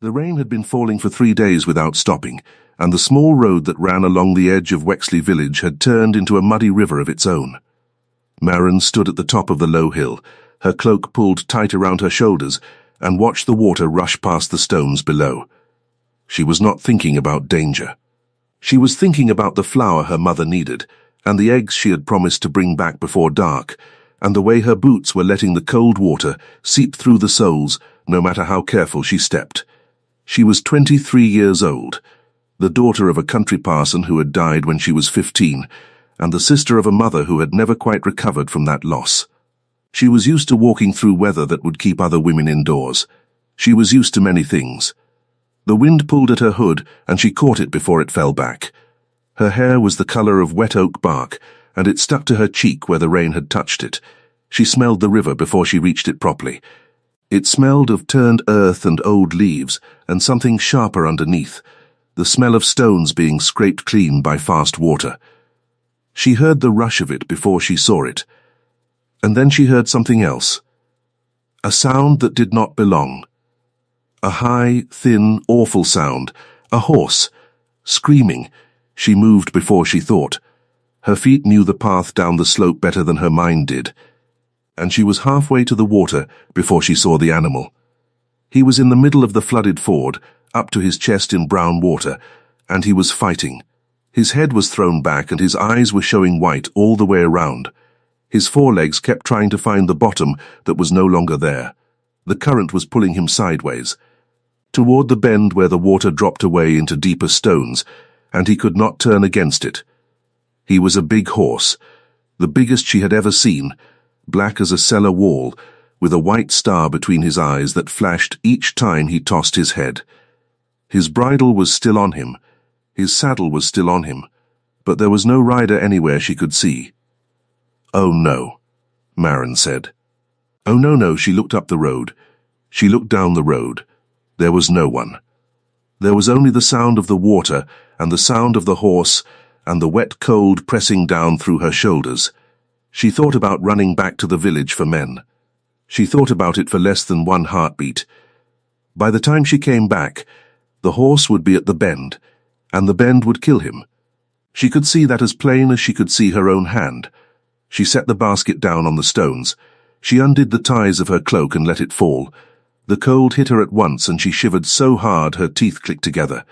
The rain had been falling for 3 days without stopping, and the small road that ran along the edge of Wexley village had turned into a muddy river of its own. Maren stood at the top of the low hill, her cloak pulled tight around her shoulders, and watched the water rush past the stones below. She was not thinking about danger. She was thinking about the flour her mother needed, and the eggs she had promised to bring back before dark, and the way her boots were letting the cold water seep through the soles no matter how careful she stepped. She was 23 years old, the daughter of a country parson who had died when she was 15, and the sister of a mother who had never quite recovered from that loss. She was used to walking through weather that would keep other women indoors. She was used to many things. The wind pulled at her hood, and she caught it before it fell back. Her hair was the color of wet oak bark, and it stuck to her cheek where the rain had touched it. She smelled the river before she reached it properly. It smelled of turned earth and old leaves, and something sharper underneath, the smell of stones being scraped clean by fast water. She heard the rush of it before she saw it. And then she heard something else. A sound that did not belong. A high, thin, awful sound. A horse. Screaming. She moved before she thought. Her feet knew the path down the slope better than her mind did. And she was halfway to the water before she saw the animal. He was in the middle of the flooded ford, up to his chest in brown water, and he was fighting. His head was thrown back and his eyes were showing white all the way around. His forelegs kept trying to find the bottom that was no longer there. The current was pulling him sideways, toward the bend where the water dropped away into deeper stones, and he could not turn against it. He was a big horse, the biggest she had ever seen, black as a cellar wall, with a white star between his eyes that flashed each time he tossed his head. His bridle was still on him, his saddle was still on him, but there was no rider anywhere she could see. "Oh no," Maren said. "Oh no," she looked up the road. She looked down the road. There was no one. There was only the sound of the water and the sound of the horse and the wet cold pressing down through her shoulders. She thought about running back to the village for men. She thought about it for less than one heartbeat. By the time she came back, the horse would be at the bend, and the bend would kill him. She could see that as plain as she could see her own hand. She set the basket down on the stones. She undid the ties of her cloak and let it fall. The cold hit her at once, and she shivered so hard her teeth clicked together.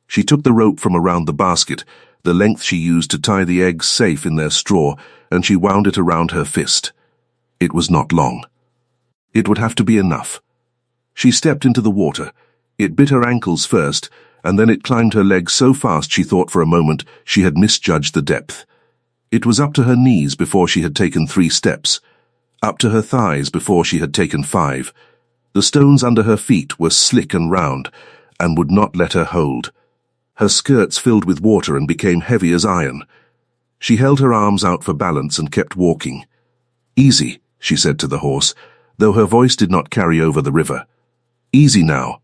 She took the rope from around the basket, the length she used to tie the eggs safe in their straw, and she wound it around her fist. It was not long. It would have to be enough. She stepped into the water. It bit her ankles first, and then it climbed her legs so fast she thought for a moment she had misjudged the depth. It was up to her knees before she had taken 3 steps, up to her thighs before she had taken 5. The stones under her feet were slick and round, and would not let her hold. Her skirts filled with water and became heavy as iron. She held her arms out for balance and kept walking. "Easy," she said to the horse, though her voice did not carry over the river. "Easy now."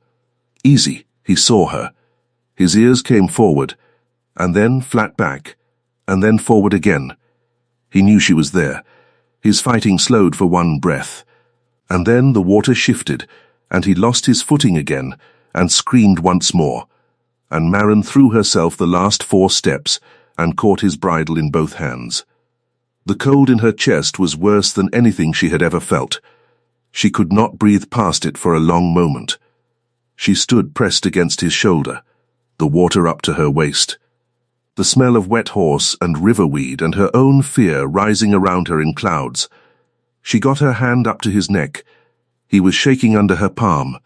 Easy, he saw her. His ears came forward, and then flat back, and then forward again. He knew she was there. His fighting slowed for one breath. And then the water shifted, and he lost his footing again, and screamed once more. And Maren threw herself the last 4 steps, and caught his bridle in both hands. The cold in her chest was worse than anything she had ever felt. She could not breathe past it for a long moment. She stood pressed against his shoulder, the water up to her waist. The smell of wet horse and river weed and her own fear rising around her in clouds. She got her hand up to his neck. He was shaking under her palm.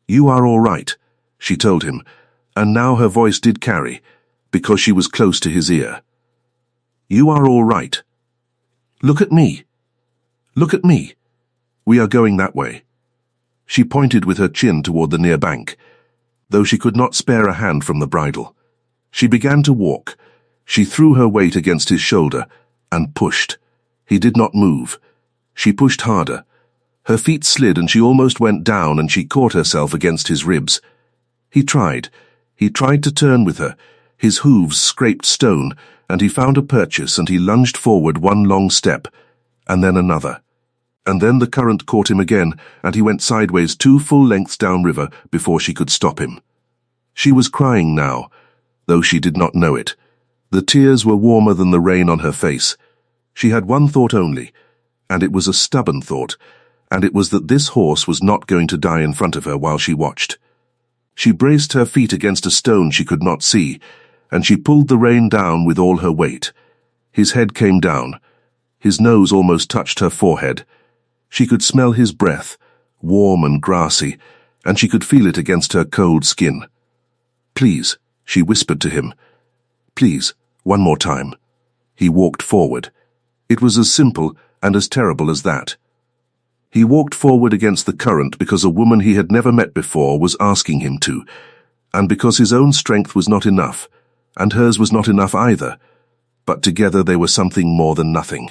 "You are all right," she told him, and now her voice did carry, because she was close to his ear. "You are all right. Look at me. Look at me. We are going that way." She pointed with her chin toward the near bank, though she could not spare a hand from the bridle. She began to walk. She threw her weight against his shoulder and pushed. He did not move. She pushed harder. Her feet slid and she almost went down, and she caught herself against his ribs. He tried. He tried to turn with her. His hooves scraped stone, and he found a purchase, and he lunged forward one long step, and then another. And then the current caught him again, and he went sideways 2 full lengths downriver before she could stop him. She was crying now, though she did not know it. The tears were warmer than the rain on her face. She had one thought only, and it was a stubborn thought, and it was that this horse was not going to die in front of her while she watched. She braced her feet against a stone she could not see, and she pulled the rein down with all her weight. His head came down. His nose almost touched her forehead. She could smell his breath, warm and grassy, and she could feel it against her cold skin. "Please," she whispered to him. "Please, one more time." He walked forward. It was as simple and as terrible as that. He walked forward against the current because a woman he had never met before was asking him to, and because his own strength was not enough, and hers was not enough either, but together they were something more than nothing.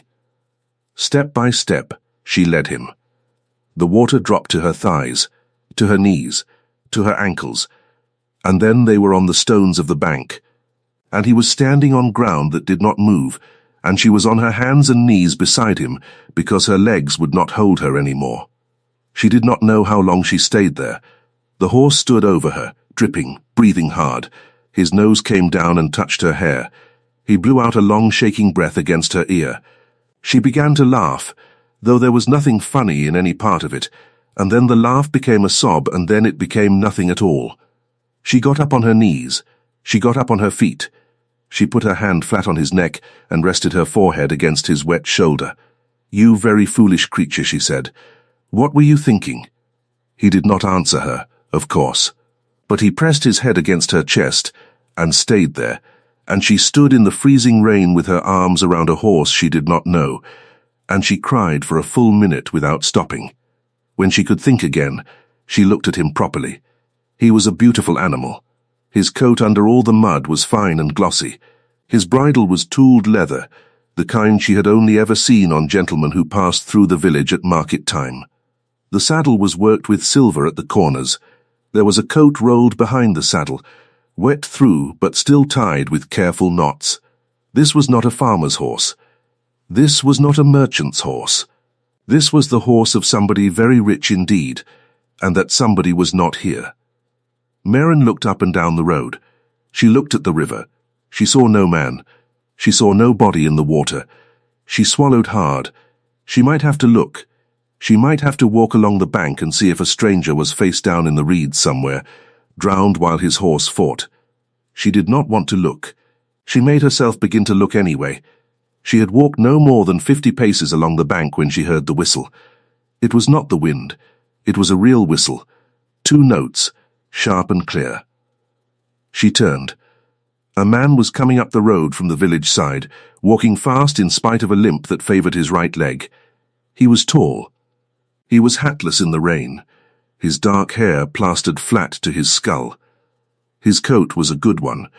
Step by step, she led him. The water dropped to her thighs, to her knees, to her ankles, and then they were on the stones of the bank, and he was standing on ground that did not move, and she was on her hands and knees beside him because her legs would not hold her any more. She did not know how long she stayed there. The horse stood over her, dripping, breathing hard. His nose came down and touched her hair. He blew out a long shaking breath against her ear. She began to laugh, though there was nothing funny in any part of it, and then the laugh became a sob, and then it became nothing at all. She got up on her knees. She got up on her feet. She put her hand flat on his neck and rested her forehead against his wet shoulder. "You very foolish creature," she said. "What were you thinking?" He did not answer her, of course, but he pressed his head against her chest and stayed there, and she stood in the freezing rain with her arms around a horse she did not know, and she cried for a full minute without stopping. When she could think again, she looked at him properly. He was a beautiful animal. His coat under all the mud was fine and glossy. His bridle was tooled leather, the kind she had only ever seen on gentlemen who passed through the village at market time. The saddle was worked with silver at the corners. There was a coat rolled behind the saddle, wet through but still tied with careful knots. This was not a farmer's horse. This was not a merchant's horse. This was the horse of somebody very rich indeed, and that somebody was not here. Maren looked up and down the road. She looked at the river. She saw no man. She saw no body in the water. She swallowed hard. She might have to look. She might have to walk along the bank and see if a stranger was face down in the reeds somewhere, drowned while his horse fought. She did not want to look. She made herself begin to look anyway. She had walked no more than 50 paces along the bank when she heard the whistle. It was not the wind. It was a real whistle. 2 notes, sharp and clear. She turned. A man was coming up the road from the village side, walking fast in spite of a limp that favored his right leg. He was tall. He was hatless in the rain, his dark hair plastered flat to his skull. His coat was a good one,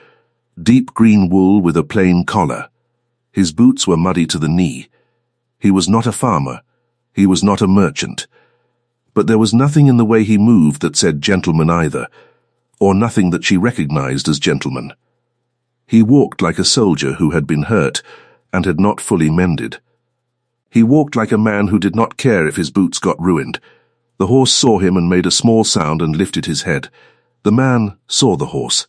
deep green wool with a plain collar. His boots were muddy to the knee. He was not a farmer. He was not a merchant. But there was nothing in the way he moved that said gentleman either, or nothing that she recognized as gentleman. He walked like a soldier who had been hurt and had not fully mended. He walked like a man who did not care if his boots got ruined. The horse saw him and made a small sound and lifted his head. The man saw the horse.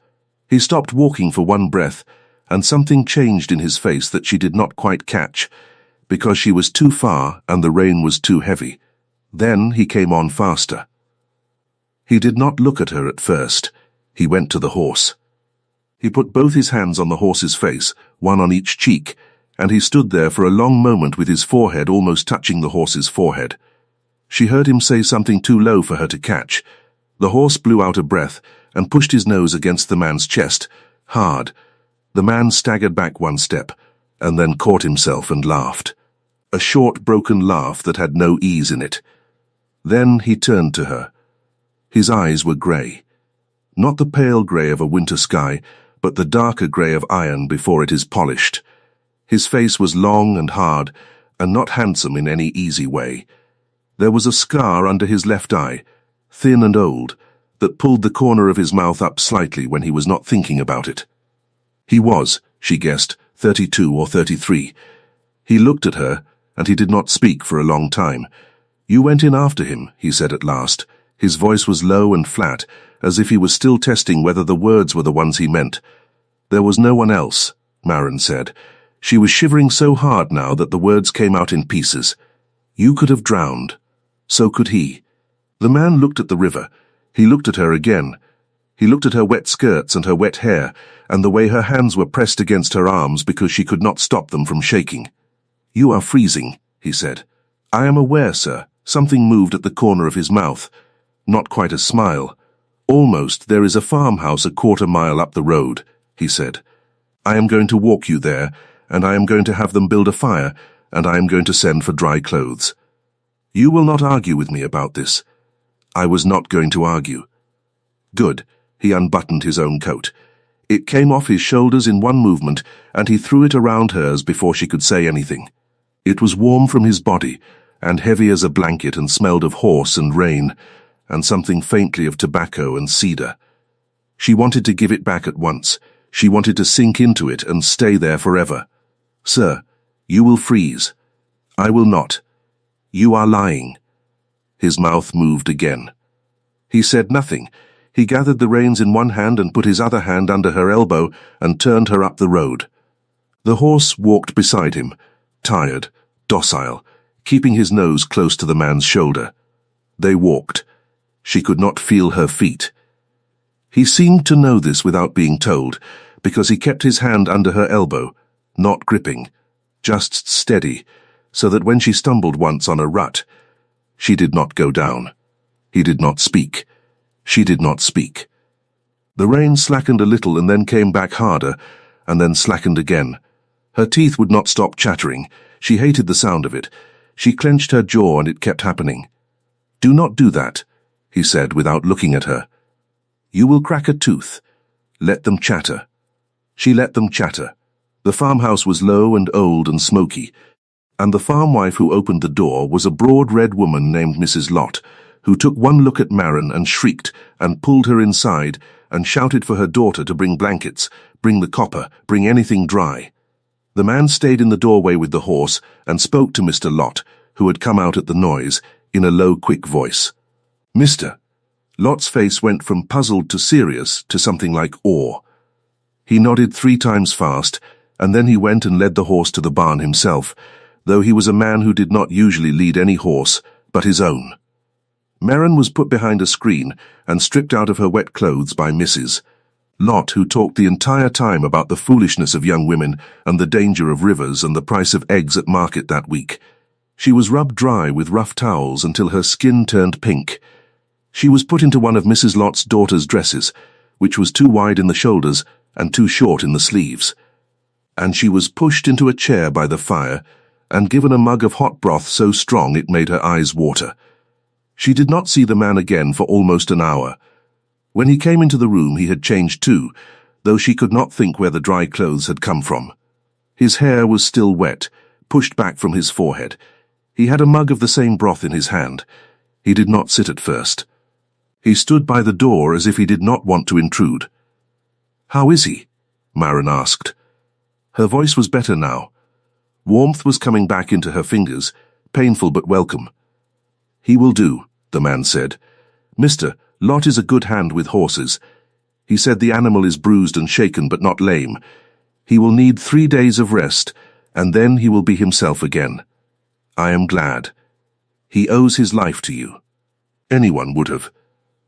He stopped walking for one breath, and something changed in his face that she did not quite catch, because she was too far and the rain was too heavy. Then he came on faster. He did not look at her at first. He went to the horse. He put both his hands on the horse's face, one on each cheek, and he stood there for a long moment with his forehead almost touching the horse's forehead. She heard him say something too low for her to catch. The horse blew out a breath and pushed his nose against the man's chest, hard. The man staggered back one step, and then caught himself and laughed. A short, broken laugh that had no ease in it. Then he turned to her. His eyes were grey. Not the pale grey of a winter sky, but the darker grey of iron before it is polished. His face was long and hard, and not handsome in any easy way. There was a scar under his left eye, thin and old, that pulled the corner of his mouth up slightly when he was not thinking about it. He was, she guessed, 32 or 33. He looked at her, and he did not speak for a long time. You went in after him, he said at last. His voice was low and flat, as if he was still testing whether the words were the ones he meant. There was no one else, Maren said. She was shivering so hard now that the words came out in pieces. You could have drowned. So could he. The man looked at the river. He looked at her again. He looked at her wet skirts and her wet hair, and the way her hands were pressed against her arms because she could not stop them from shaking. You are freezing, he said. I am aware, sir. Something moved at the corner of his mouth. Not quite a smile. Almost. There is a farmhouse a quarter-mile up the road, he said. I am going to walk you there, and I am going to have them build a fire, and I am going to send for dry clothes. You will not argue with me about this. I was not going to argue. Good. He unbuttoned his own coat. It came off his shoulders in one movement, and he threw it around hers before she could say anything. It was warm from his body, and heavy as a blanket, and smelled of horse and rain, and something faintly of tobacco and cedar. She wanted to give it back at once. She wanted to sink into it and stay there forever. Sir, you will freeze. I will not. You are lying. His mouth moved again. He said nothing. He gathered the reins in one hand and put his other hand under her elbow and turned her up the road. The horse walked beside him, tired, docile, keeping his nose close to the man's shoulder. They walked. She could not feel her feet. He seemed to know this without being told, because he kept his hand under her elbow, not gripping, just steady, so that when she stumbled once on a rut, she did not go down. He did not speak. She did not speak. The rein slackened a little and then came back harder, and then slackened again. Her teeth would not stop chattering. She hated the sound of it. She clenched her jaw, and it kept happening. Do not do that, he said without looking at her. You will crack a tooth. Let them chatter. She let them chatter. The farmhouse was low and old and smoky, and the farm wife who opened the door was a broad red woman named Mrs. Lott, who took one look at Maren and shrieked and pulled her inside and shouted for her daughter to bring blankets, bring the copper, bring anything dry. The man stayed in the doorway with the horse and spoke to Mr. Lott, who had come out at the noise, in a low, quick voice. Mr. Lott's face went from puzzled to serious to something like awe. He nodded 3 times fast, and then he went and led the horse to the barn himself, though he was a man who did not usually lead any horse but his own. Maren was put behind a screen and stripped out of her wet clothes by Mrs. Lott, who talked the entire time about the foolishness of young women and the danger of rivers and the price of eggs at market that week. She was rubbed dry with rough towels until her skin turned pink. She was put into one of Mrs. Lott's daughter's dresses, which was too wide in the shoulders and too short in the sleeves. And she was pushed into a chair by the fire and given a mug of hot broth so strong it made her eyes water. She did not see the man again for almost an hour. When he came into the room he had changed too, though she could not think where the dry clothes had come from. His hair was still wet, pushed back from his forehead. He had a mug of the same broth in his hand. He did not sit at first. He stood by the door as if he did not want to intrude. How is he? Maren asked. Her voice was better now. Warmth was coming back into her fingers, painful but welcome. He will do, the man said. Mr. Lott is a good hand with horses. He said the animal is bruised and shaken but not lame. He will need 3 days of rest, and then he will be himself again. I am glad. He owes his life to you. Anyone would have.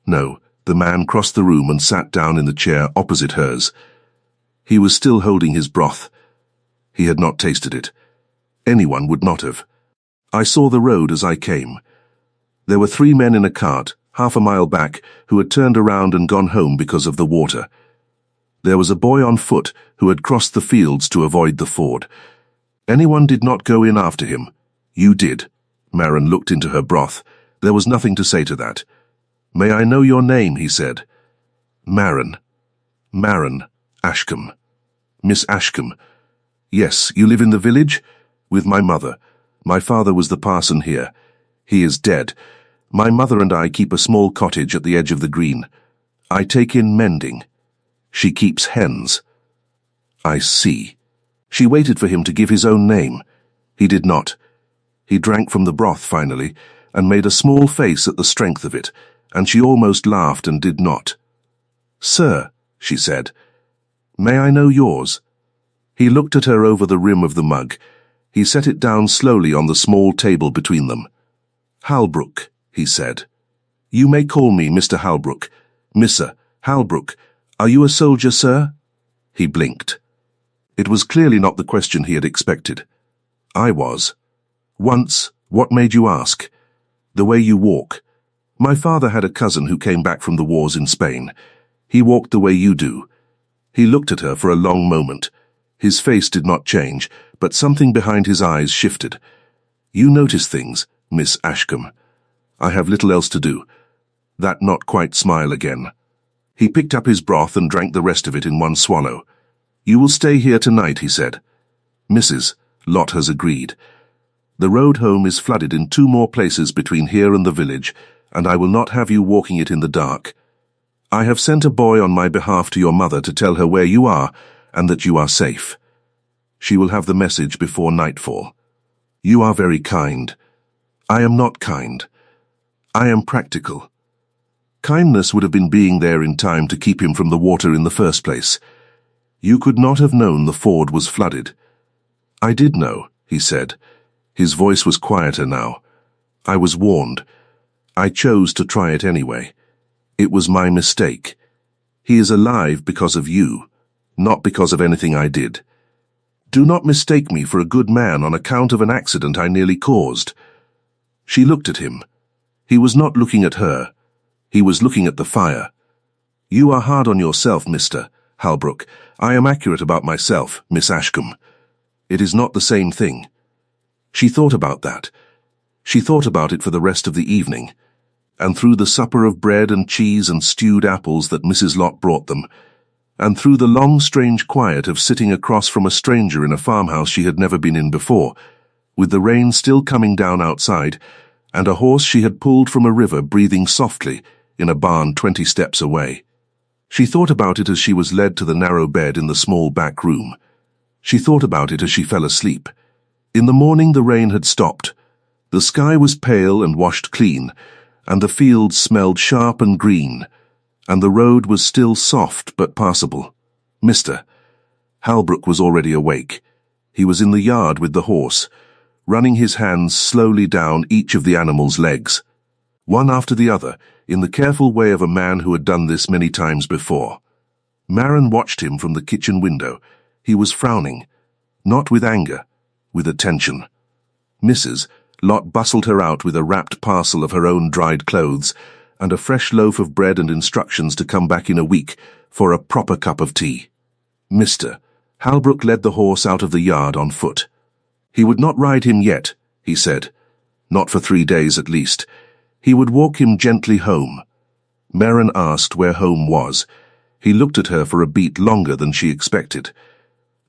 No, the man crossed the room and sat down in the chair opposite hers. He was still holding his broth. He had not tasted it. Anyone would not have. I saw the road as I came. There were 3 men in a cart, half a mile back, who had turned around and gone home because of the water. There was a boy on foot who had crossed the fields to avoid the ford. Anyone did not go in after him. You did. Maren looked into her broth. There was nothing to say to that. May I know your name, he said. Maren. Maren Ashcombe. Miss Ashcombe. Yes, you live in the village? With my mother. My father was the parson here. He is dead. My mother and I keep a small cottage at the edge of the green. I take in mending. She keeps hens. I see. She waited for him to give his own name. He did not. He drank from the broth finally, and made a small face at the strength of it, and she almost laughed and did not. "Sir," she said, "may I know yours?" He looked at her over the rim of the mug. He set it down slowly on the small table between them. "Halbrook," he said. "You may call me Mr. Halbrook. Missa Halbrook. Are you a soldier, sir?" He blinked. It was clearly not the question he had expected. "I was." "Once. What made you ask?" "The way you walk. My father had a cousin who came back from the wars in Spain. He walked the way you do." He looked at her for a long moment. His face did not change, but something behind his eyes shifted. "You notice things, Miss Ashcombe. I have little else to do." That not quite smile again. He picked up his broth and drank the rest of it in one swallow. "You will stay here tonight," he said. "Mrs. Lot has agreed. The road home is flooded in 2 more places between here and the village, and I will not have you walking it in the dark. I have sent a boy on my behalf to your mother to tell her where you are and that you are safe. She will have the message before nightfall. You are very kind. I am not kind. I am practical. Kindness would have been being there in time to keep him from the water in the first place. You could not have known the ford was flooded." "I did know," he said. His voice was quieter now. "I was warned. I chose to try it anyway. It was my mistake. He is alive because of you, not because of anything I did. Do not mistake me for a good man on account of an accident I nearly caused." She looked at him. He was not looking at her. He was looking at the fire. "You are hard on yourself, Mr. Halbrook. I am accurate about myself, Miss Ashcombe. It is not the same thing." She thought about that. She thought about it for the rest of the evening, and through the supper of bread and cheese and stewed apples that Mrs. Lot brought them, and through the long, strange quiet of sitting across from a stranger in a farmhouse she had never been in before, with the rain still coming down outside, and a horse she had pulled from a river breathing softly in a barn 20 steps away. She thought about it as she was led to the narrow bed in the small back room. She thought about it as she fell asleep. In the morning the rain had stopped. The sky was pale and washed clean, and the fields smelled sharp and green, and the road was still soft but passable. Mr. Halbrook was already awake. He was in the yard with the horse, running his hands slowly down each of the animal's legs, one after the other, in the careful way of a man who had done this many times before. Marin watched him from the kitchen window. He was frowning, not with anger, with attention. Mrs. Lot bustled her out with a wrapped parcel of her own dried clothes and a fresh loaf of bread and instructions to come back in a week for a proper cup of tea. Mr. Halbrook led the horse out of the yard on foot. He would not ride him yet, he said. Not for 3 days at least. He would walk him gently home. Marin asked where home was. He looked at her for a beat longer than she expected.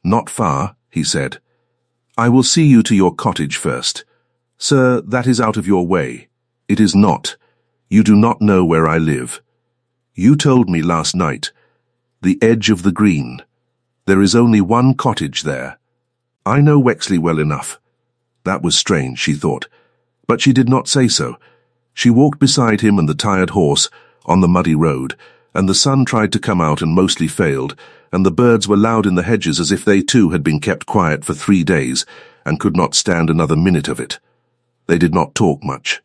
"Not far," he said. "I will see you to your cottage first." "Sir, that is out of your way." "It is not. You do not know where I live. You told me last night. The edge of the green. There is only one cottage there. I know Wexley well enough." That was strange, she thought. But she did not say so. She walked beside him and the tired horse on the muddy road, and the sun tried to come out and mostly failed, and the birds were loud in the hedges as if they too had been kept quiet for 3 days and could not stand another minute of it. They did not talk much.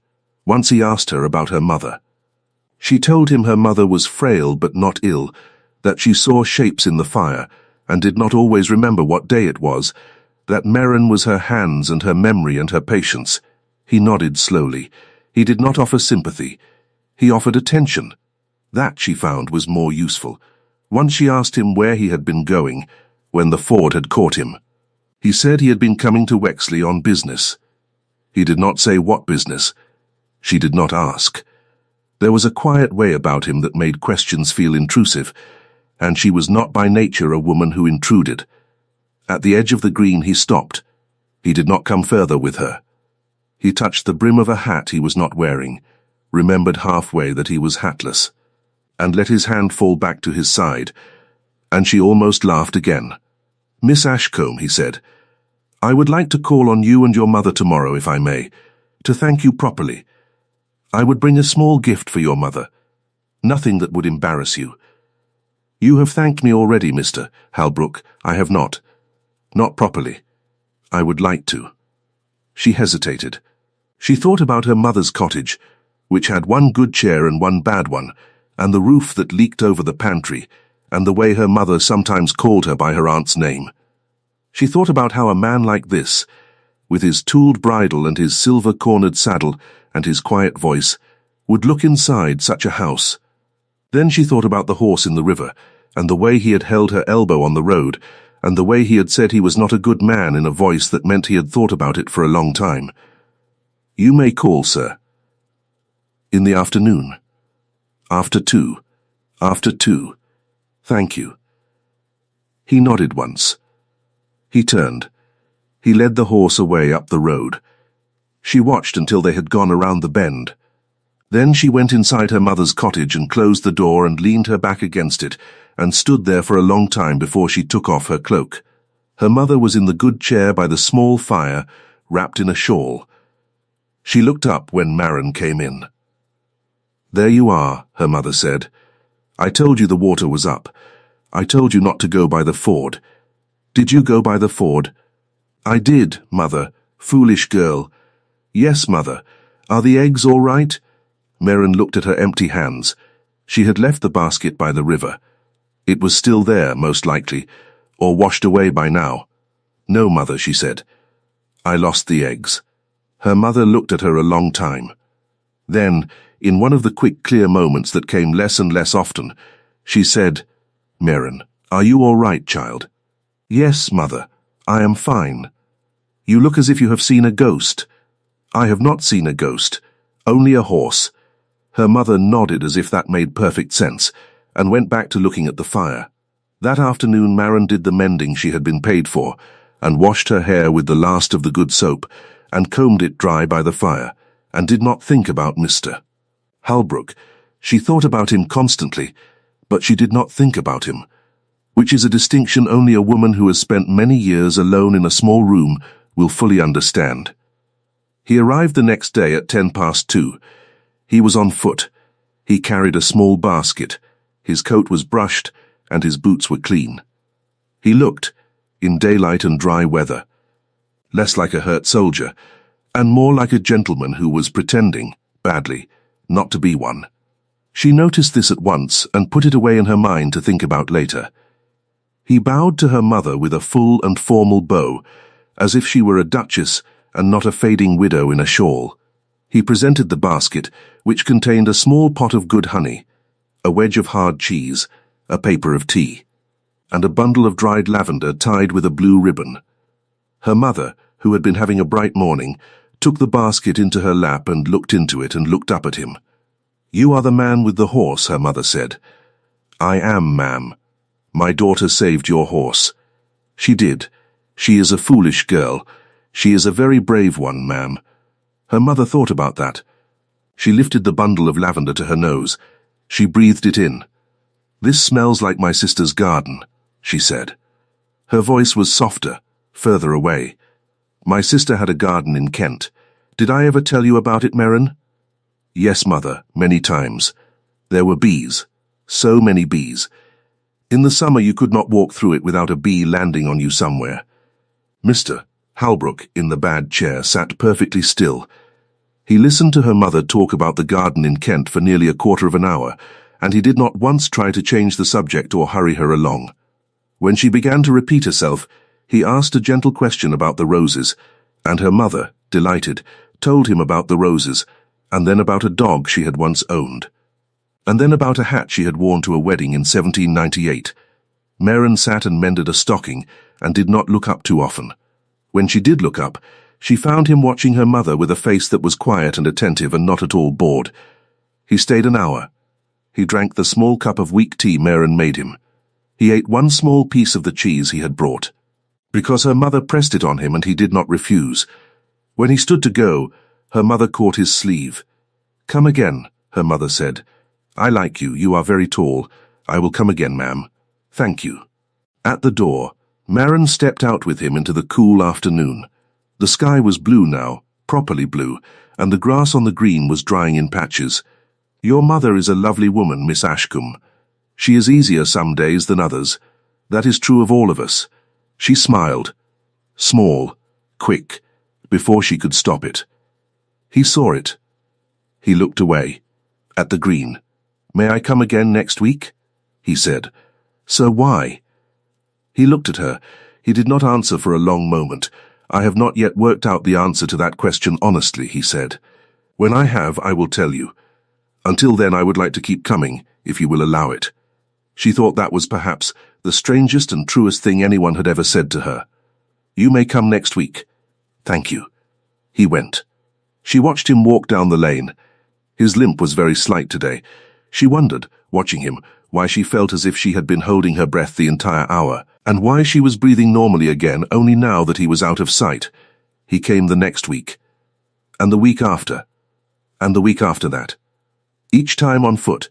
Once he asked her about her mother. She told him her mother was frail but not ill, that she saw shapes in the fire and did not always remember what day it was, that Marin was her hands and her memory and her patience. He nodded slowly. He did not offer sympathy. He offered attention. That, she found, was more useful. Once she asked him where he had been going, when the ford had caught him. He said he had been coming to Wexley on business. He did not say what business. She did not ask. There was a quiet way about him that made questions feel intrusive, and she was not by nature a woman who intruded. At the edge of the green he stopped. He did not come further with her. He touched the brim of a hat he was not wearing, remembered halfway that he was hatless, and let his hand fall back to his side, and she almost laughed again. "Miss Ashcombe," he said, "I would like to call on you and your mother tomorrow, if I may, to thank you properly. I would bring a small gift for your mother. Nothing that would embarrass you. You have thanked me already, Mr. Halbrook. I have not. Not properly. I would like to. She hesitated. She thought about her mother's cottage, which had one good chair and one bad one, and the roof that leaked over the pantry, and the way her mother sometimes called her by her aunt's name. She thought about how a man like this, with his tooled bridle and his silver-cornered saddle and his quiet voice, would look inside such a house. Then she thought about the horse in the river, and the way he had held her elbow on the road, and the way he had said he was not a good man in a voice that meant he had thought about it for a long time. You may call, sir. In the afternoon. After 2. After 2. Thank you. He nodded once. He turned. He led the horse away up the road. She watched until they had gone around the bend. Then she went inside her mother's cottage and closed the door and leaned her back against it and stood there for a long time before she took off her cloak. Her mother was in the good chair by the small fire, wrapped in a shawl. She looked up when Maren came in. There you are, her mother said. I told you the water was up. I told you not to go by the ford. Did you go by the ford? I did, mother. Foolish girl. Yes, mother. Are the eggs all right? Maren looked at her empty hands. She had left the basket by the river. It was still there, most likely, or washed away by now. No, mother, she said. I lost the eggs. Her mother looked at her a long time. Then, in one of the quick, clear moments that came less and less often, she said, Maren, are you all right, child? Yes, mother. I am fine. You look as if you have seen a ghost. I have not seen a ghost, only a horse. Her mother nodded as if that made perfect sense, and went back to looking at the fire. That afternoon Maren did the mending she had been paid for, and washed her hair with the last of the good soap, and combed it dry by the fire, and did not think about Mr. Halbrook. She thought about him constantly, but she did not think about him, which is a distinction only a woman who has spent many years alone in a small room will fully understand. He arrived the next day at 2:10. He was on foot. He carried a small basket. His coat was brushed, and his boots were clean. He looked, in daylight and dry weather, less like a hurt soldier, and more like a gentleman who was pretending, badly, not to be one. She noticed this at once and put it away in her mind to think about later. He bowed to her mother with a full and formal bow, as if she were a duchess and not a fading widow in a shawl. He presented the basket, which contained a small pot of good honey, a wedge of hard cheese, a paper of tea, and a bundle of dried lavender tied with a blue ribbon. Her mother, who had been having a bright morning, took the basket into her lap and looked into it and looked up at him. You are the man with the horse, her mother said. I am, ma'am. My daughter saved your horse. She did. She is a foolish girl. She is a very brave one, ma'am. Her mother thought about that. She lifted the bundle of lavender to her nose. She breathed it in. This smells like my sister's garden, she said. Her voice was softer, further away. My sister had a garden in Kent. Did I ever tell you about it, Maren? Yes, mother, many times. There were bees. So many bees. In the summer you could not walk through it without a bee landing on you somewhere. Mr. Halbrook, in the bad chair, sat perfectly still. He listened to her mother talk about the garden in Kent for nearly a quarter of an hour, and he did not once try to change the subject or hurry her along. When she began to repeat herself, he asked a gentle question about the roses, and her mother, delighted, told him about the roses, and then about a dog she had once owned, and then about a hat she had worn to a wedding in 1798. Maren sat and mended a stocking, and did not look up too often. When she did look up, she found him watching her mother with a face that was quiet and attentive and not at all bored. He stayed an hour. He drank the small cup of weak tea Maren made him. He ate one small piece of the cheese he had brought, because her mother pressed it on him and he did not refuse. When he stood to go, her mother caught his sleeve. Come again, her mother said. I like you. You are very tall. I will come again, ma'am. Thank you. At the door, Maren stepped out with him into the cool afternoon. The sky was blue now, properly blue, and the grass on the green was drying in patches. "Your mother is a lovely woman, Miss Ashcombe. She is easier some days than others. That is true of all of us." She smiled. Small, quick, before she could stop it. He saw it. He looked away. At the green. "May I come again next week?" he said. "Sir, why?" He looked at her. He did not answer for a long moment. "I have not yet worked out the answer to that question honestly," he said. "When I have, I will tell you. Until then, I would like to keep coming, if you will allow it." She thought that was perhaps the strangest and truest thing anyone had ever said to her. "You may come next week." "Thank you." He went. She watched him walk down the lane. His limp was very slight today. She wondered, watching him, why she felt as if she had been holding her breath the entire hour, and why she was breathing normally again only now that he was out of sight. He came the next week, and the week after, and the week after that. Each time on foot,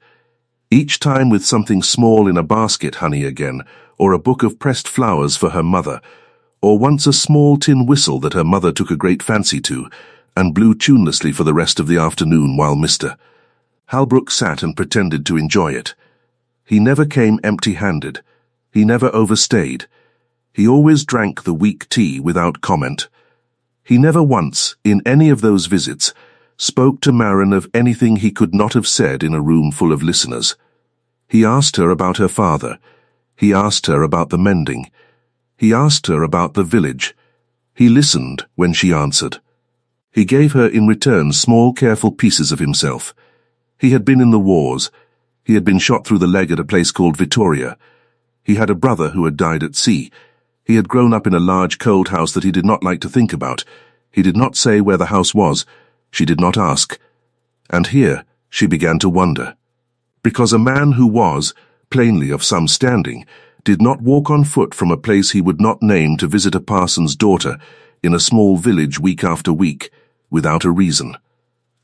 each time with something small in a basket, honey again, or a book of pressed flowers for her mother, or once a small tin whistle that her mother took a great fancy to, and blew tunelessly for the rest of the afternoon while Mr. Halbrook sat and pretended to enjoy it. He never came empty-handed. He never overstayed. He always drank the weak tea without comment. He never once, in any of those visits, spoke to Maren of anything he could not have said in a room full of listeners. He asked her about her father. He asked her about the mending. He asked her about the village. He listened when she answered. He gave her in return small, careful pieces of himself. He had been in the wars. He had been shot through the leg at a place called Vittoria. He had a brother who had died at sea. He had grown up in a large cold house that he did not like to think about. He did not say where the house was. She did not ask. And here she began to wonder. Because a man who was, plainly of some standing, did not walk on foot from a place he would not name to visit a parson's daughter in a small village week after week, without a reason.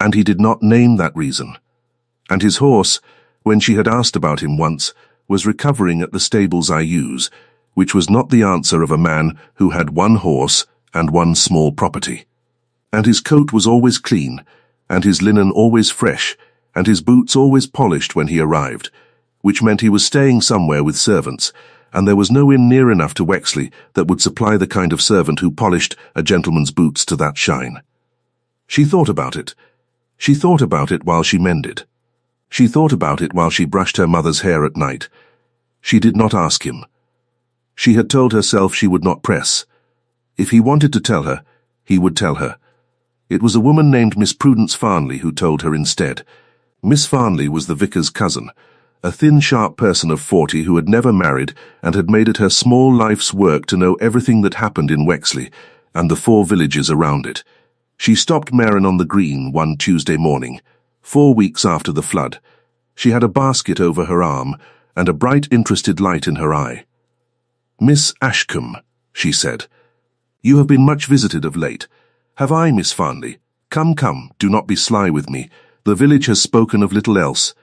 And he did not name that reason. And his horse, when she had asked about him once, was recovering at the stables I use, which was not the answer of a man who had one horse and one small property. And his coat was always clean, and his linen always fresh, and his boots always polished when he arrived, which meant he was staying somewhere with servants, and there was no inn near enough to Wexley that would supply the kind of servant who polished a gentleman's boots to that shine. She thought about it. She thought about it while she mended. She thought about it while she brushed her mother's hair at night. She did not ask him. She had told herself she would not press. If he wanted to tell her, he would tell her. It was a woman named Miss Prudence Farnley who told her instead. Miss Farnley was the vicar's cousin, a thin, sharp person of 40 who had never married and had made it her small life's work to know everything that happened in Wexley and the 4 villages around it. She stopped Maren on the green one Tuesday morning, 4 weeks after the flood. She had a basket over her arm and a bright, interested light in her eye. "Miss Ashcombe," she said, "you have been much visited of late. Have I, Miss Farnley? Come, come, do not be sly with me. The village has spoken of little else.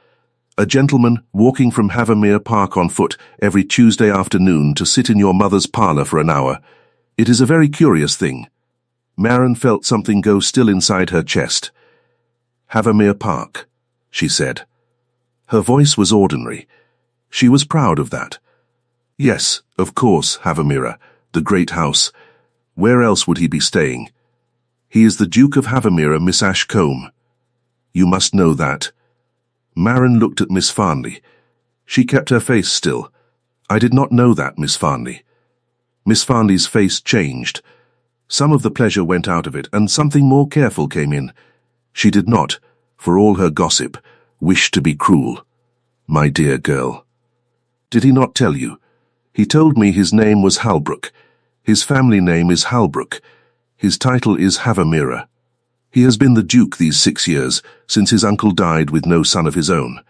A gentleman walking from Havermere Park on foot every Tuesday afternoon to sit in your mother's parlour for an hour. It is a very curious thing." Maren felt something go still inside her chest. "Havermere Park," she said. Her voice was ordinary. She was proud of that. Yes, of course, Havermere, the great house. Where else would he be staying? He is the Duke of Havermere, Miss Ashcombe. You must know that. Maren looked at Miss Farnley. She kept her face still. I did not know that, Miss Farnley. Miss Farnley's face changed. Some of the pleasure went out of it, and something more careful came in. She did not, for all her gossip, wish to be cruel. My dear girl. Did he not tell you? He told me his name was Halbrook. His family name is Halbrook. His title is Havermere. He has been the Duke these 6 years, since his uncle died with no son of his own.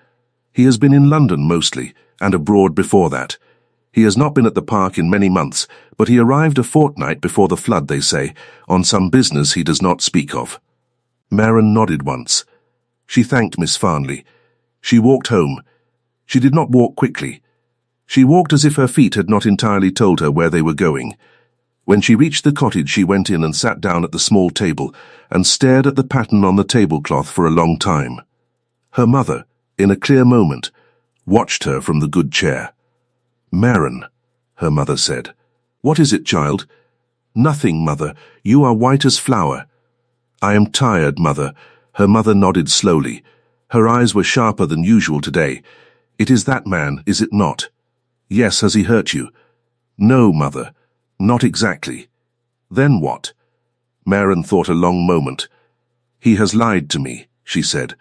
He has been in London mostly, and abroad before that. He has not been at the park in many months, but he arrived a fortnight before the flood, they say, on some business he does not speak of. Maren nodded once. She thanked Miss Farnley. She walked home. She did not walk quickly. She walked as if her feet had not entirely told her where they were going. When she reached the cottage, she went in and sat down at the small table and stared at the pattern on the tablecloth for a long time. Her mother, in a clear moment, watched her from the good chair. "Maren," her mother said. "What is it, child?" "Nothing, mother. You are white as flour." "I am tired, mother." Her mother nodded slowly. Her eyes were sharper than usual today. "It is that man, is it not?" "Yes, has he hurt you?" "No, mother. Not exactly." "Then what?" Maren thought a long moment. "He has lied to me," she said.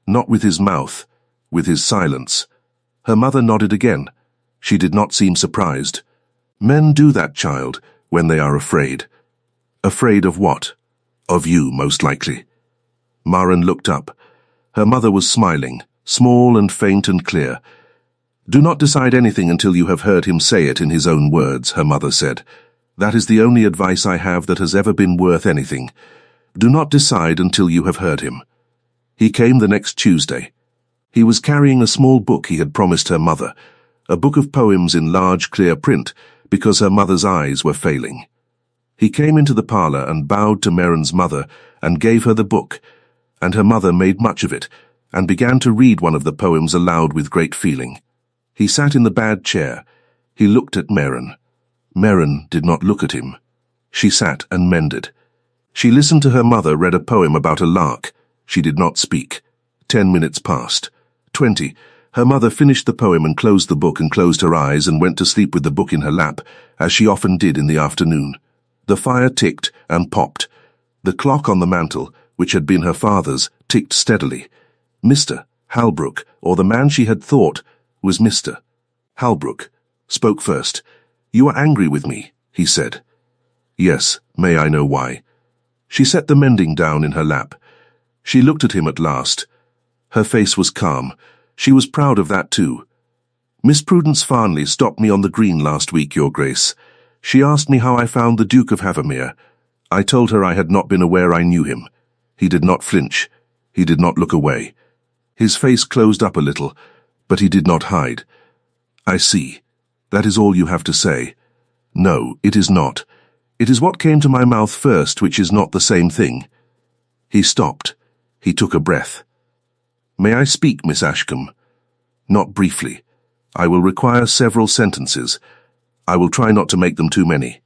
"Not with his mouth, with his silence." Her mother nodded again. She did not seem surprised. "Men do that, child, when they are afraid." "Afraid of what?" "Of you, most likely." Maren looked up. Her mother was smiling, small and faint and clear. "Do not decide anything until you have heard him say it in his own words," her mother said. "That is the only advice I have that has ever been worth anything. Do not decide until you have heard him." He came the next Tuesday. He was carrying a small book he had promised her mother, a book of poems in large, clear print, because her mother's eyes were failing. He came into the parlour and bowed to Maren's mother and gave her the book, and her mother made much of it, and began to read one of the poems aloud with great feeling. He sat in the bad chair. He looked at Maren. Maren did not look at him. She sat and mended. She listened to her mother read a poem about a lark. She did not speak. 10 minutes passed. 20. Her mother finished the poem and closed the book and closed her eyes and went to sleep with the book in her lap, as she often did in the afternoon. The fire ticked and popped. The clock on the mantel, which had been her father's, ticked steadily. Mr. Halbrook, or the man she had thought, was Mr. Halbrook, spoke first. "You are angry with me," he said. "Yes, may I know why?" She set the mending down in her lap. She looked at him at last. Her face was calm. She was proud of that too. "Miss Prudence Farnley stopped me on the green last week, Your Grace. She asked me how I found the Duke of Havermere. I told her I had not been aware I knew him. He did not flinch. He did not look away. His face closed up a little, but he did not hide. I see. That is all you have to say. No, it is not. It is what came to my mouth first, which is not the same thing. He stopped. He took a breath. May I speak, Miss Ashcombe? Not briefly. I will require several sentences. I will try not to make them too many.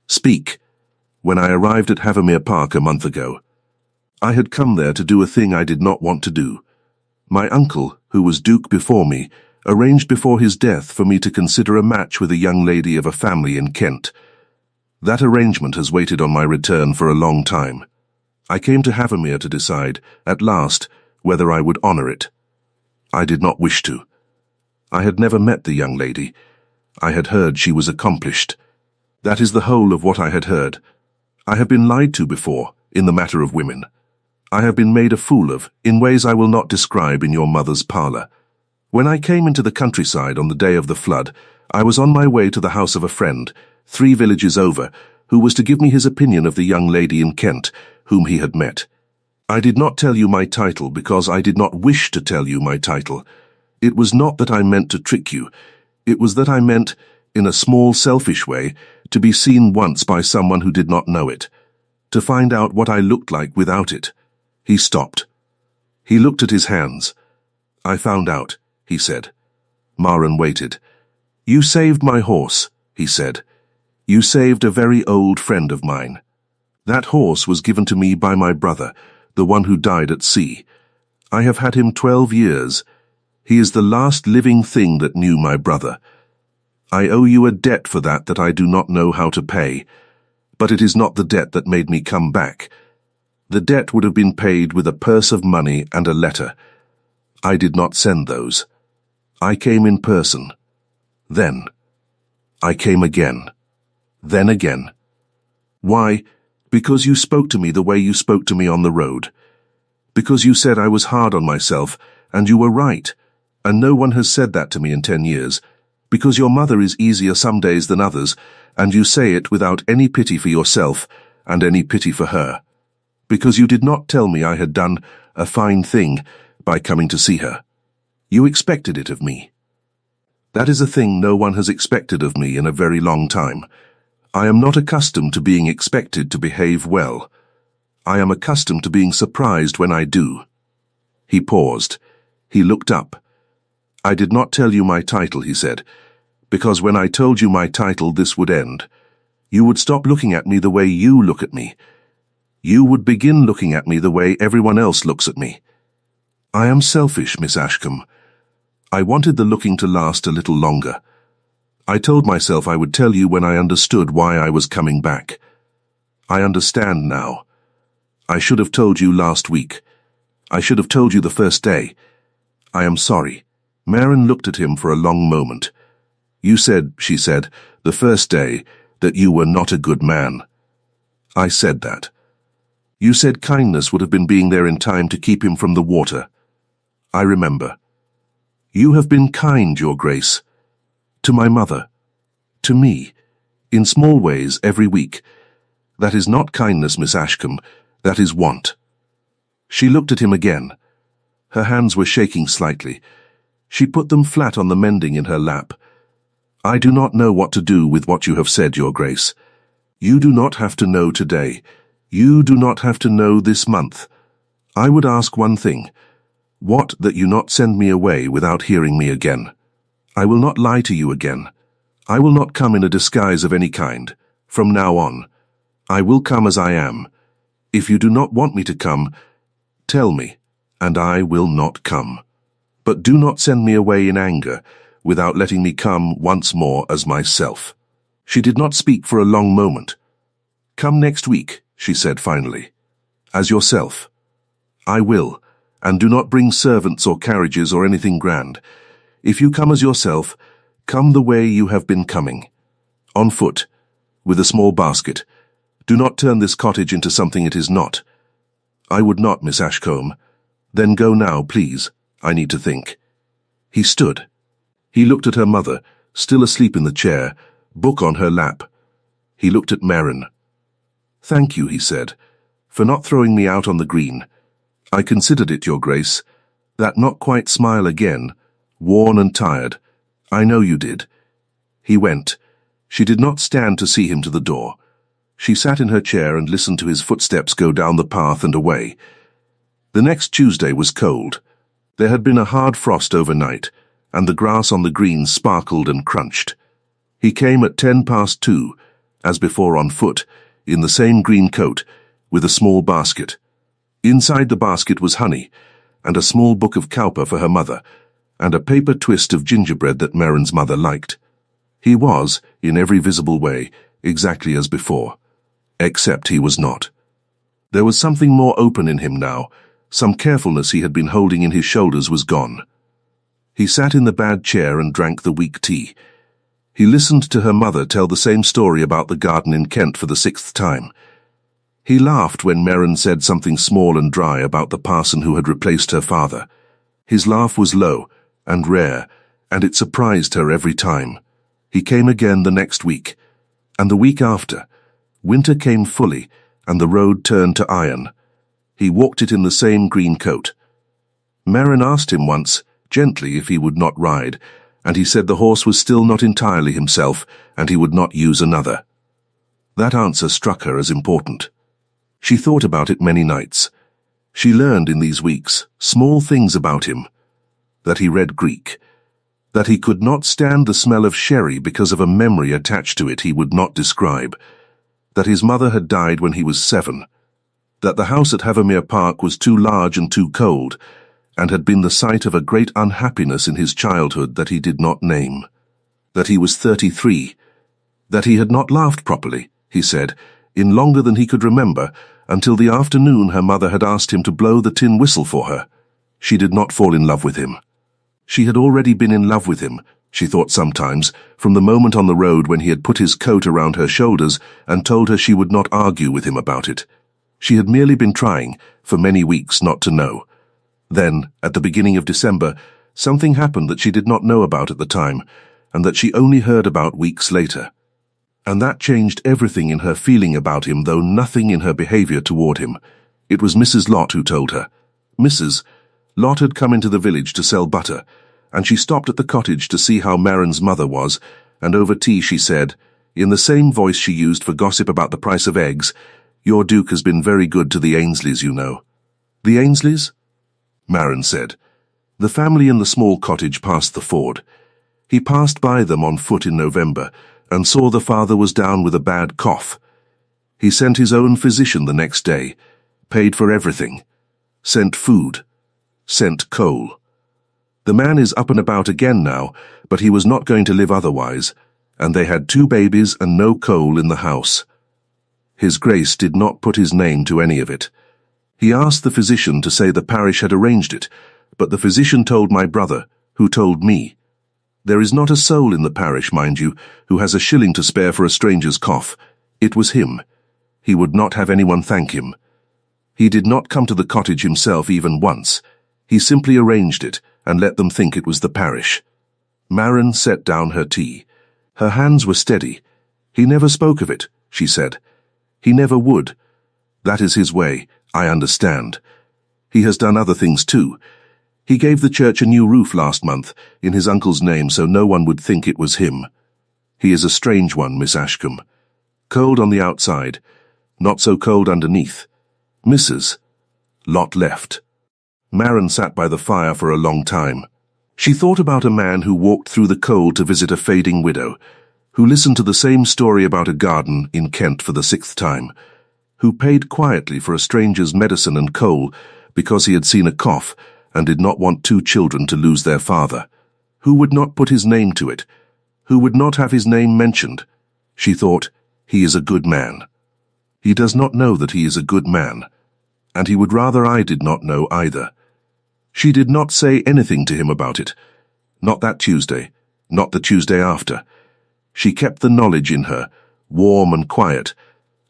Speak. When I arrived at Havermere Park a month ago, I had come there to do a thing I did not want to do. My uncle, who was Duke before me, arranged before his death for me to consider a match with a young lady of a family in Kent. That arrangement has waited on my return for a long time. I came to Havermere to decide, at last, whether I would honour it. I did not wish to. I had never met the young lady. I had heard she was accomplished. That is the whole of what I had heard. I have been lied to before, in the matter of women. I have been made a fool of, in ways I will not describe in your mother's parlour. When I came into the countryside on the day of the flood, I was on my way to the house of a friend, 3 villages over, who was to give me his opinion of the young lady in Kent, whom he had met. I did not tell you my title because I did not wish to tell you my title. It was not that I meant to trick you. It was that I meant, in a small selfish way, to be seen once by someone who did not know it, to find out what I looked like without it. He stopped. He looked at his hands. I found out, he said. Maren waited. You saved my horse, he said. You saved a very old friend of mine. That horse was given to me by my brother, the one who died at sea. I have had him 12 years. He is the last living thing that knew my brother. I owe you a debt for that I do not know how to pay, but it is not the debt that made me come back. The debt would have been paid with a purse of money and a letter. I did not send those. I came in person. Then. I came again. Then again. Why? Because you spoke to me the way you spoke to me on the road. Because you said I was hard on myself, and you were right, and no one has said that to me in 10 years. Because your mother is easier some days than others, and you say it without any pity for yourself and any pity for her. Because you did not tell me I had done a fine thing by coming to see her. You expected it of me. That is a thing no one has expected of me in a very long time. I am not accustomed to being expected to behave well. I am accustomed to being surprised when I do." He paused. He looked up. "I did not tell you my title," he said, "because when I told you my title, this would end. You would stop looking at me the way you look at me. You would begin looking at me the way everyone else looks at me. I am selfish, Miss Ashcombe. I wanted the looking to last a little longer. I told myself I would tell you when I understood why I was coming back. I understand now. I should have told you last week. I should have told you the first day. I am sorry." Maren looked at him for a long moment. "You said," she said, "the first day, that you were not a good man." "I said that." "You said kindness would have been being there in time to keep him from the water." "I remember." "You have been kind, Your Grace. To my mother. To me. In small ways every week. That is not kindness, Miss Ashcombe. That is want." She looked at him again. Her hands were shaking slightly. She put them flat on the mending in her lap. "I do not know what to do with what you have said, Your Grace. You do not have to know today. You do not have to know this month. I would ask one thing. What, that you not send me away without hearing me again. I will not lie to you again. I will not come in a disguise of any kind. From now on, I will come as I am. If you do not want me to come, tell me, and I will not come. But do not send me away in anger, without letting me come once more as myself." She did not speak for a long moment. "Come next week," she said finally. "As yourself." "I will, and do not bring servants or carriages or anything grand. If you come as yourself, come the way you have been coming. On foot, with a small basket. Do not turn this cottage into something it is not." "I would not, Miss Ashcombe." "Then go now, please. I need to think." He stood. He looked at her mother, still asleep in the chair, book on her lap. He looked at Maren. "Thank you," he said, "for not throwing me out on the green. I considered it, Your Grace. That not quite smile again, worn and tired. I know you did." He went. She did not stand to see him to the door. She sat in her chair and listened to his footsteps go down the path and away. The next Tuesday was cold. There had been a hard frost overnight, and the grass on the green sparkled and crunched. He came at 2:10, as before on foot, in the same green coat, with a small basket. Inside the basket was honey, and a small book of cowper for her mother, and a paper twist of gingerbread that Maren's mother liked. He was, in every visible way, exactly as before, except he was not. There was something more open in him now. Some carefulness he had been holding in his shoulders was gone. He sat in the bad chair and drank the weak tea. He listened to her mother tell the same story about the garden in Kent for the 6th time. He laughed when Maren said something small and dry about the parson who had replaced her father. His laugh was low and rare, and it surprised her every time. He came again the next week, and the week after. Winter came fully, and the road turned to iron. He walked it in the same green coat. Maren asked him once, gently, if he would not ride, and he said the horse was still not entirely himself, and he would not use another. That answer struck her as important. She thought about it many nights. She learned in these weeks small things about him. That he read Greek. That he could not stand the smell of sherry because of a memory attached to it he would not describe. That his mother had died when he was 7. That the house at Havermere Park was too large and too cold, and had been the site of a great unhappiness in his childhood that he did not name. That he was 33. That he had not laughed properly, he said, in longer than he could remember, until the afternoon her mother had asked him to blow the tin whistle for her. She did not fall in love with him. She had already been in love with him, she thought sometimes, from the moment on the road when he had put his coat around her shoulders and told her she would not argue with him about it. She had merely been trying, for many weeks, not to know. Then, at the beginning of December, something happened that she did not know about at the time, and that she only heard about weeks later. And that changed everything in her feeling about him, though nothing in her behavior toward him. It was Mrs. Lott who told her. Mrs. Lott had come into the village to sell butter, and she stopped at the cottage to see how Maren's mother was, and over tea she said, in the same voice she used for gossip about the price of eggs. "Your Duke has been very good to the Ainsleys, you know." "The Ainsleys?" Marin said. The family in the small cottage passed the ford. He passed by them on foot in November and saw the father was down with a bad cough. He sent his own physician the next day, paid for everything, sent food, sent coal. The man is up and about again now, but he was not going to live otherwise, and they had 2 babies and no coal in the house. His Grace did not put his name to any of it. He asked the physician to say the parish had arranged it, but the physician told my brother, who told me. There is not a soul in the parish, mind you, who has a shilling to spare for a stranger's cough. It was him. He would not have anyone thank him. He did not come to the cottage himself even once. He simply arranged it and let them think it was the parish. Marin set down her tea. Her hands were steady. "He never spoke of it," she said. "He never would. That is his way, I understand. He has done other things too. He gave the church a new roof last month, in his uncle's name, so no one would think it was him. He is a strange one, Miss Ashcombe. Cold on the outside, not so cold underneath. Mrs. Lot left." Marin sat by the fire for a long time. She thought about a man who walked through the cold to visit a fading widow, who listened to the same story about a garden in Kent for the 6th time, who paid quietly for a stranger's medicine and coal because he had seen a cough and did not want 2 children to lose their father, who would not put his name to it, who would not have his name mentioned. She thought, he is a good man. He does not know that he is a good man, and he would rather I did not know either. She did not say anything to him about it. Not that Tuesday, not the Tuesday after. She kept the knowledge in her, warm and quiet,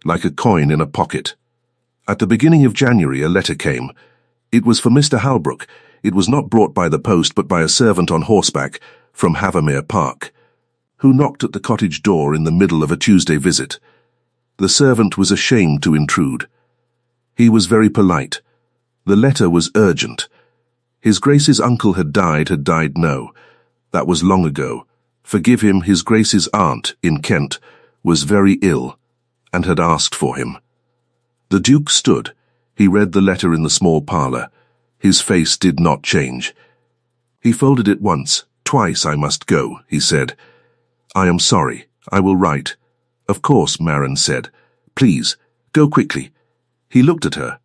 like a coin in a pocket. At the beginning of January a letter came. It was for Mr. Halbrook. It was not brought by the post but by a servant on horseback from Havermere Park, who knocked at the cottage door in the middle of a Tuesday visit. The servant was ashamed to intrude. He was very polite. The letter was urgent. His Grace's uncle had died no. That was long ago. Forgive him, His Grace's aunt, in Kent, was very ill, and had asked for him. The Duke stood. He read the letter in the small parlour. His face did not change. He folded it once. "Twice I must go," he said. "I am sorry. I will write." "Of course," Marin said. "Please, go quickly." He looked at her.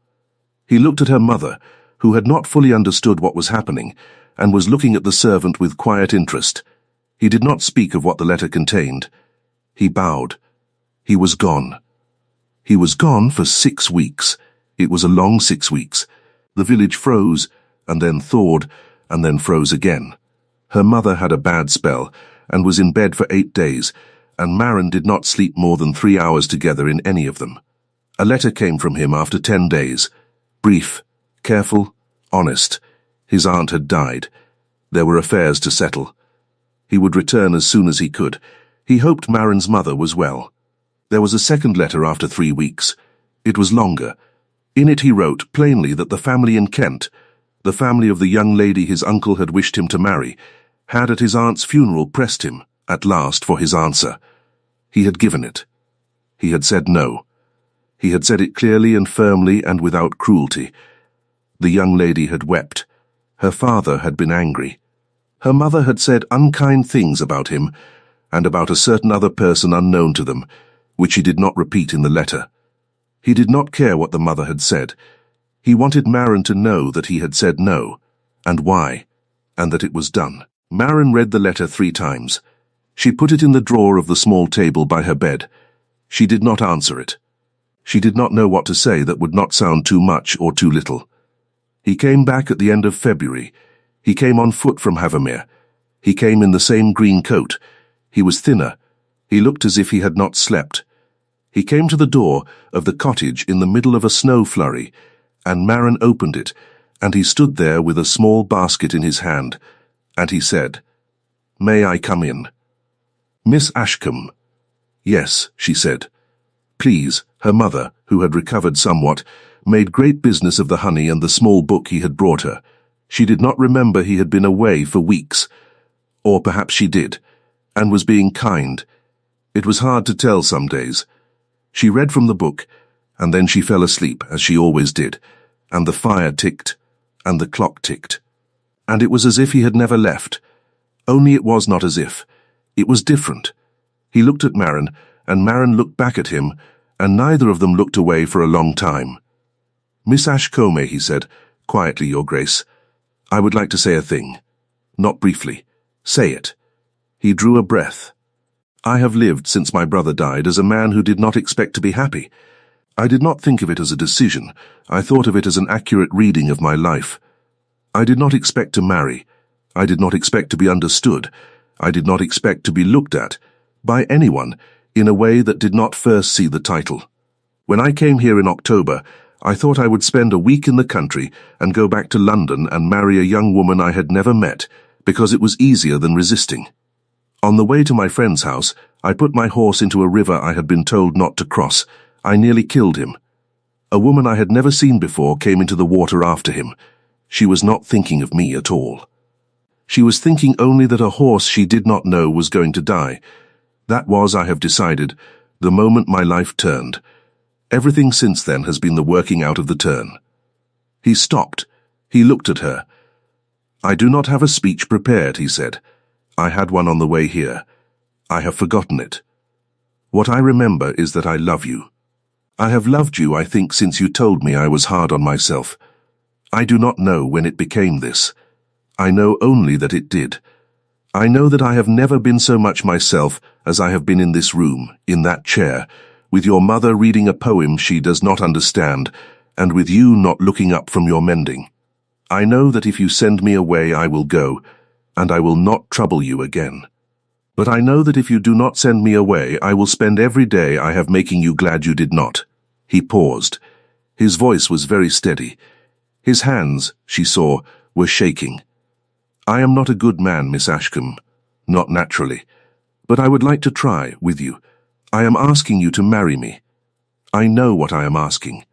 He looked at her mother, who had not fully understood what was happening, and was looking at the servant with quiet interest. He did not speak of what the letter contained. He bowed. He was gone. He was gone for 6 weeks. It was a long 6 weeks. The village froze, and then thawed, and then froze again. Her mother had a bad spell, and was in bed for 8 days, and Marin did not sleep more than 3 hours together in any of them. A letter came from him after 10 days. Brief, careful, honest. His aunt had died. There were affairs to settle. He would return as soon as he could. He hoped Marin's mother was well. There was a second letter after 3 weeks. It was longer. In it he wrote plainly that the family in Kent, the family of the young lady his uncle had wished him to marry, had at his aunt's funeral pressed him, at last, for his answer. He had given it. He had said no. He had said it clearly and firmly and without cruelty. The young lady had wept. Her father had been angry. Her mother had said unkind things about him, and about a certain other person unknown to them, which he did not repeat in the letter. He did not care what the mother had said. He wanted Marin to know that he had said no, and why, and that it was done. Marin read the letter 3 times. She put it in the drawer of the small table by her bed. She did not answer it. She did not know what to say that would not sound too much or too little. He came back at the end of February. He came on foot from Havermere. He came in the same green coat. He was thinner. He looked as if he had not slept. He came to the door of the cottage in the middle of a snow flurry, and Marin opened it, and he stood there with a small basket in his hand, and he said, "May I come in?" "Miss Ashcombe." "Yes," she said. "Please." Her mother, who had recovered somewhat, made great business of the honey and the small book he had brought her. She did not remember he had been away for weeks. Or perhaps she did, and was being kind. It was hard to tell some days. She read from the book, and then she fell asleep, as she always did, and the fire ticked, and the clock ticked. And it was as if he had never left. Only it was not as if. It was different. He looked at Marin, and Marin looked back at him, and neither of them looked away for a long time. "Miss Ashcombe," he said, "quietly, Your Grace. I would like to say a thing. Not briefly. Say it." He drew a breath. "I have lived since my brother died as a man who did not expect to be happy. I did not think of it as a decision. I thought of it as an accurate reading of my life. I did not expect to marry. I did not expect to be understood. I did not expect to be looked at by anyone in a way that did not first see the title. When I came here in October, I thought I would spend a week in the country and go back to London and marry a young woman I had never met, because it was easier than resisting. On the way to my friend's house, I put my horse into a river I had been told not to cross. I nearly killed him. A woman I had never seen before came into the water after him. She was not thinking of me at all. She was thinking only that a horse she did not know was going to die. That was, I have decided, the moment my life turned. Everything since then has been the working out of the turn." He stopped. He looked at her. "I do not have a speech prepared," he said. "I had one on the way here. I have forgotten it. What I remember is that I love you. I have loved you, I think, since you told me I was hard on myself. I do not know when it became this. I know only that it did. I know that I have never been so much myself as I have been in this room, in that chair, with your mother reading a poem she does not understand, and with you not looking up from your mending. I know that if you send me away I will go, and I will not trouble you again. But I know that if you do not send me away, I will spend every day I have making you glad you did not." He paused. His voice was very steady. His hands, she saw, were shaking. "I am not a good man, Miss Ashcombe. Not naturally. But I would like to try, with you. I am asking you to marry me. I know what I am asking.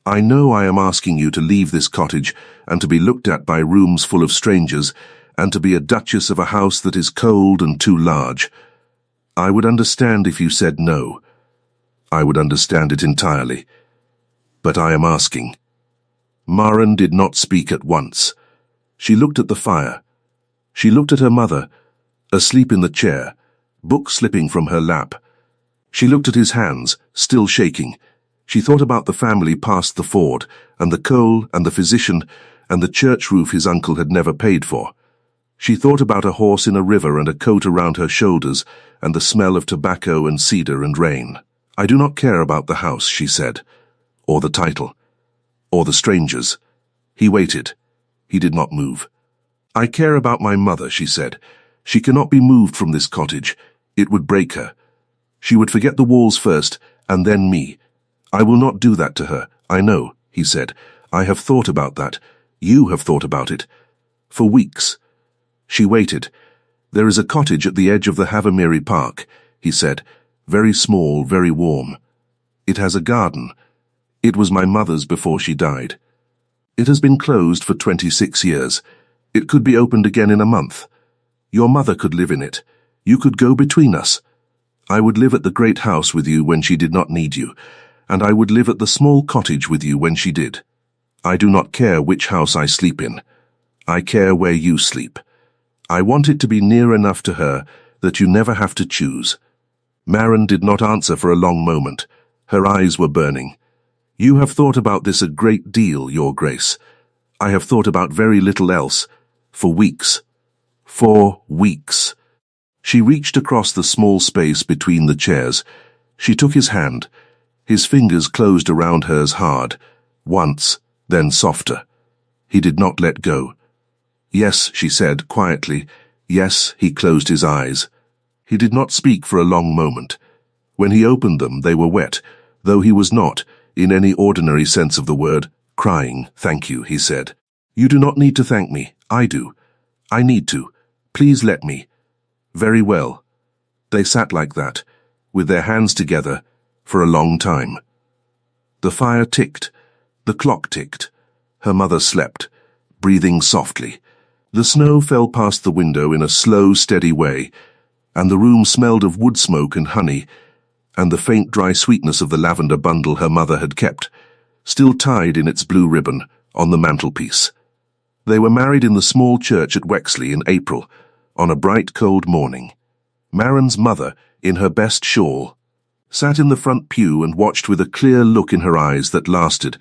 I know I am asking you to leave this cottage and to be looked at by rooms full of strangers, and to be a duchess of a house that is cold and too large. I would understand if you said no. I would understand it entirely. But I am asking." Marin did not speak at once. She looked at the fire. She looked at her mother, asleep in the chair, book slipping from her lap. She looked at his hands, still shaking. She thought about the family past the ford, and the coal, and the physician, and the church roof his uncle had never paid for. She thought about a horse in a river and a coat around her shoulders, and the smell of tobacco and cedar and rain. "I do not care about the house," she said, "or the title, or the strangers." He waited. He did not move. "I care about my mother," she said. "She cannot be moved from this cottage. It would break her. She would forget the walls first, and then me. I will not do that to her. I know," he said. "I have thought about that. You have thought about it. For weeks." She waited. "There is a cottage at the edge of the Havermery Park," he said. "Very small, very warm. It has a garden. It was my mother's before she died. It has been closed for 26 years. It could be opened again in a month. Your mother could live in it. You could go between us. I would live at the great house with you when she did not need you, and I would live at the small cottage with you when she did. I do not care which house I sleep in. I care where you sleep. I want it to be near enough to her that you never have to choose." Marin did not answer for a long moment. Her eyes were burning. "You have thought about this a great deal, Your Grace. I have thought about very little else. For weeks. For weeks." She reached across the small space between the chairs. She took his hand. His fingers closed around hers hard, once, then softer. He did not let go. "Yes," she said quietly. "Yes." He closed his eyes. He did not speak for a long moment. When he opened them, they were wet, though he was not, in any ordinary sense of the word, crying. "Thank you," he said. "You do not need to thank me. I do. I need to. Please let me." "Very well." They sat like that, with their hands together, for a long time. The fire ticked. The clock ticked. Her mother slept, breathing softly. The snow fell past the window in a slow, steady way. and the room smelled of wood smoke and honey, and the faint dry sweetness of the lavender bundle her mother had kept, still tied in its blue ribbon, on the mantelpiece. They were married in the small church at Wexley in April, on a bright cold morning. Maren's mother, in her best shawl, sat in the front pew and watched with a clear look in her eyes that lasted,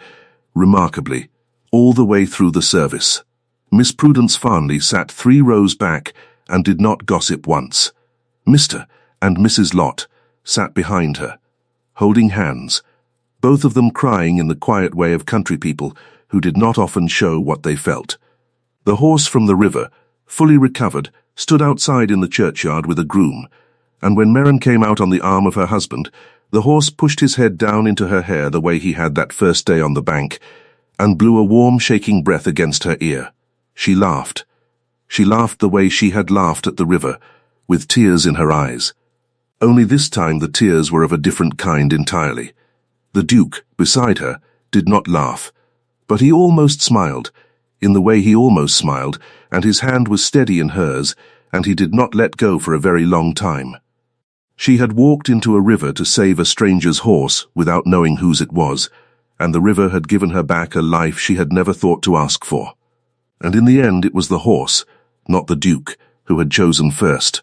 remarkably, all the way through the service. Miss Prudence Farnley sat 3 rows back and did not gossip once. Mr. and Mrs. Lott sat behind her, holding hands, both of them crying in the quiet way of country people who did not often show what they felt. The horse from the river, fully recovered, stood outside in the churchyard with a groom, and when Maren came out on the arm of her husband, the horse pushed his head down into her hair the way he had that first day on the bank, and blew a warm, shaking breath against her ear. She laughed. She laughed the way she had laughed at the river, with tears in her eyes. Only this time the tears were of a different kind entirely. The Duke, beside her, did not laugh, but he almost smiled, in the way he almost smiled, and his hand was steady in hers, and he did not let go for a very long time. She had walked into a river to save a stranger's horse without knowing whose it was, and the river had given her back a life she had never thought to ask for. And in the end it was the horse, not the Duke, who had chosen first.